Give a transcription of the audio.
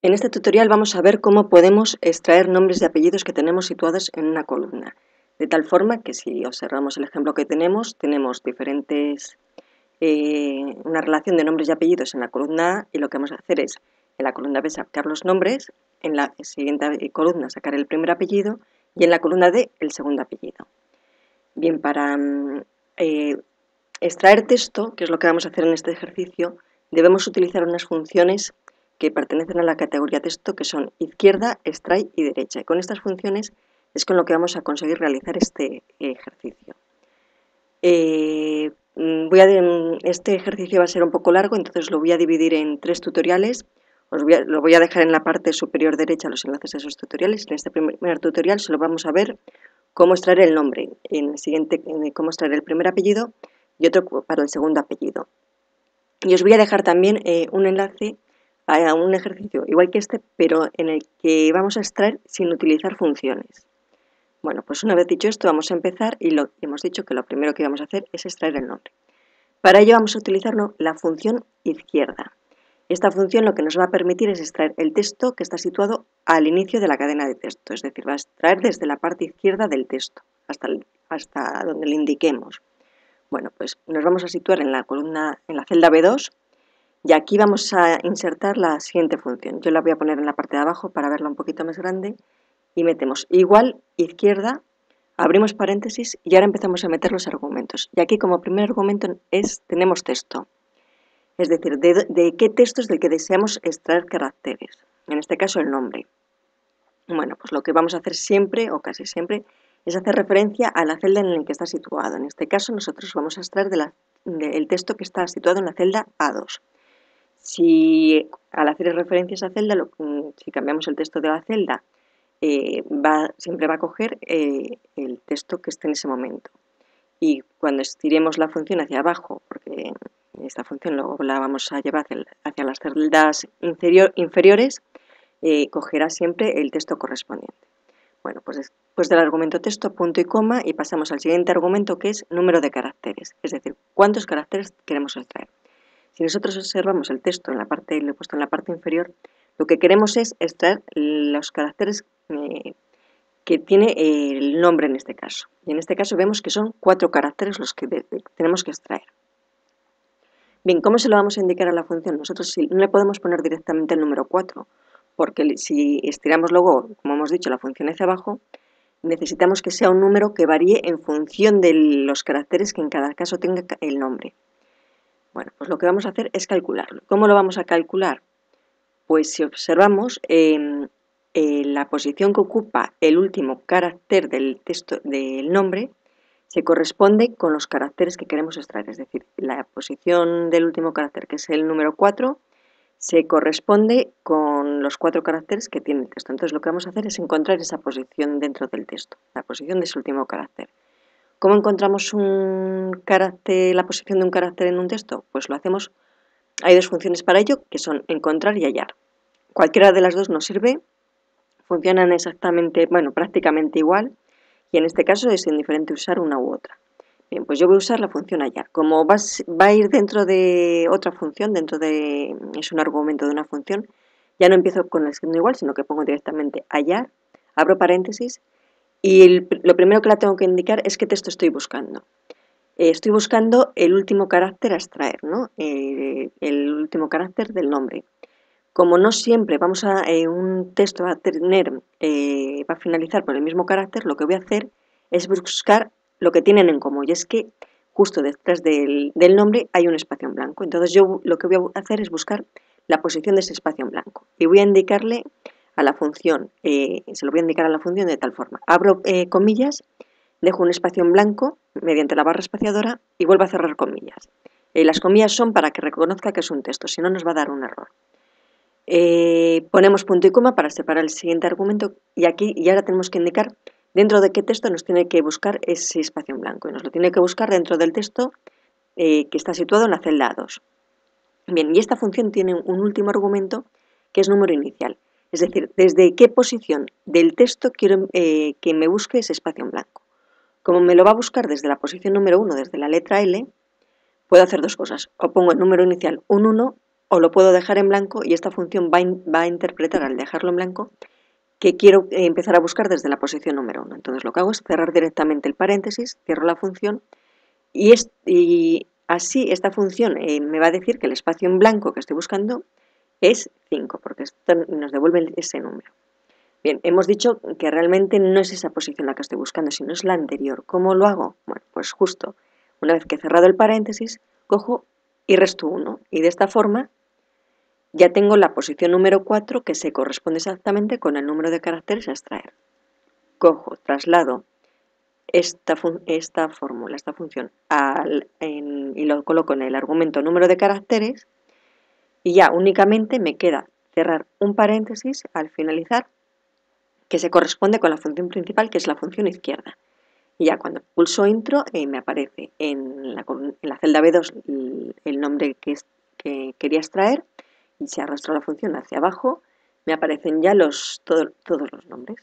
En este tutorial vamos a ver cómo podemos extraer nombres y apellidos que tenemos situados en una columna. De tal forma que si observamos el ejemplo que tenemos una relación de nombres y apellidos en la columna A y lo que vamos a hacer es en la columna B sacar los nombres, en la siguiente columna sacar el primer apellido y en la columna D el segundo apellido. Bien, para extraer texto, que es lo que vamos a hacer en este ejercicio, debemos utilizar unas funciones que pertenecen a la categoría texto, que son izquierda, extrae y derecha. Y con estas funciones es con lo que vamos a conseguir realizar este ejercicio. Este ejercicio va a ser un poco largo, entonces lo voy a dividir en 3 tutoriales. Lo voy a dejar en la parte superior derecha los enlaces a esos tutoriales. En este primer tutorial solo vamos a ver cómo extraer el nombre, en el siguiente cómo extraer el primer apellido y otro para el segundo apellido. Y os voy a dejar también un enlace a un ejercicio igual que este, pero en el que vamos a extraer sin utilizar funciones. Bueno, pues una vez dicho esto, vamos a empezar y hemos dicho que lo primero que vamos a hacer es extraer el nombre. Para ello vamos a utilizar la función izquierda. Esta función lo que nos va a permitir es extraer el texto que está situado al inicio de la cadena de texto, es decir, va a extraer desde la parte izquierda del texto hasta donde le indiquemos. Bueno, pues nos vamos a situar en la celda B2 y aquí vamos a insertar la siguiente función. Yo la voy a poner en la parte de abajo para verla un poquito más grande y metemos igual izquierda, abrimos paréntesis y ahora empezamos a meter los argumentos. Y aquí como primer argumento tenemos texto, es decir, de qué texto es del que deseamos extraer caracteres, en este caso el nombre. Bueno, pues lo que vamos a hacer siempre o casi siempre es hacer referencia a la celda en la que está situado. En este caso nosotros vamos a extraer el texto que está situado en la celda A2. Si al hacer referencia a esa celda, si cambiamos el texto de la celda, siempre va a coger el texto que esté en ese momento. Y cuando estiremos la función hacia abajo, porque esta función luego la vamos a llevar hacia las celdas inferiores, cogerá siempre el texto correspondiente. Bueno, pues después del argumento texto, punto y coma, y pasamos al siguiente argumento, que es número de caracteres, es decir, cuántos caracteres queremos extraer. Si nosotros observamos el texto lo he puesto en la parte inferior, lo que queremos es extraer los caracteres que tiene el nombre en este caso. Y en este caso vemos que son 4 caracteres los que tenemos que extraer. Bien, ¿cómo se lo vamos a indicar a la función? Nosotros no le podemos poner directamente el número 4, porque si estiramos luego, como hemos dicho, la función hacia abajo, necesitamos que sea un número que varíe en función de los caracteres que en cada caso tenga el nombre. Bueno, pues lo que vamos a hacer es calcularlo. ¿Cómo lo vamos a calcular? Pues si observamos, la posición que ocupa el último carácter del texto del nombre se corresponde con los caracteres que queremos extraer, es decir, la posición del último carácter, que es el número 4, se corresponde con los 4 caracteres que tiene el texto. Entonces lo que vamos a hacer es encontrar esa posición dentro del texto, la posición de ese último carácter. ¿Cómo encontramos la posición de un carácter en un texto? Pues lo hacemos, hay 2 funciones para ello, que son encontrar y hallar. Cualquiera de las 2 nos sirve, funcionan exactamente, prácticamente igual, y en este caso es indiferente usar una u otra. Bien, pues yo voy a usar la función hallar. Como va a ir dentro de otra función, es un argumento de una función, ya no empiezo con el signo igual, sino que pongo directamente hallar, abro paréntesis, y lo primero que la tengo que indicar es qué texto estoy buscando. Estoy buscando el último carácter a extraer, ¿no? El último carácter del nombre. Como no siempre un texto va a finalizar por el mismo carácter, lo que voy a hacer es buscar lo que tienen en común, y es que justo detrás del nombre hay un espacio en blanco. Entonces yo lo que voy a hacer es buscar la posición de ese espacio en blanco y voy a indicarle a la función, se lo voy a indicar a la función de tal forma. Abro comillas, dejo un espacio en blanco mediante la barra espaciadora y vuelvo a cerrar comillas. Las comillas son para que reconozca que es un texto, si no nos va a dar un error. Ponemos punto y coma para separar el siguiente argumento y ahora tenemos que indicar dentro de qué texto nos tiene que buscar ese espacio en blanco, y nos lo tiene que buscar dentro del texto que está situado en la celda A2. Bien, y esta función tiene un último argumento que es número inicial, es decir, desde qué posición del texto quiero que me busque ese espacio en blanco. Como me lo va a buscar desde la posición número 1, desde la letra L, puedo hacer 2 cosas, o pongo el número inicial un 1 o lo puedo dejar en blanco y esta función va a interpretar al dejarlo en blanco que quiero empezar a buscar desde la posición número 1. Entonces lo que hago es cerrar directamente el paréntesis, cierro la función y así esta función me va a decir que el espacio en blanco que estoy buscando es 5, porque esto nos devuelve ese número. Bien, hemos dicho que realmente no es esa posición la que estoy buscando, sino es la anterior. ¿Cómo lo hago? Bueno, pues justo una vez que he cerrado el paréntesis, cojo y resto 1. Y de esta forma ya tengo la posición número 4 que se corresponde exactamente con el número de caracteres a extraer. Cojo, traslado esta fórmula, esta función, y lo coloco en el argumento número de caracteres y ya únicamente me queda cerrar un paréntesis al finalizar que se corresponde con la función principal, que es la función izquierda. Y ya cuando pulso intro me aparece en la celda B2 el nombre que quería extraer y si arrastro la función hacia abajo me aparecen ya todos los nombres.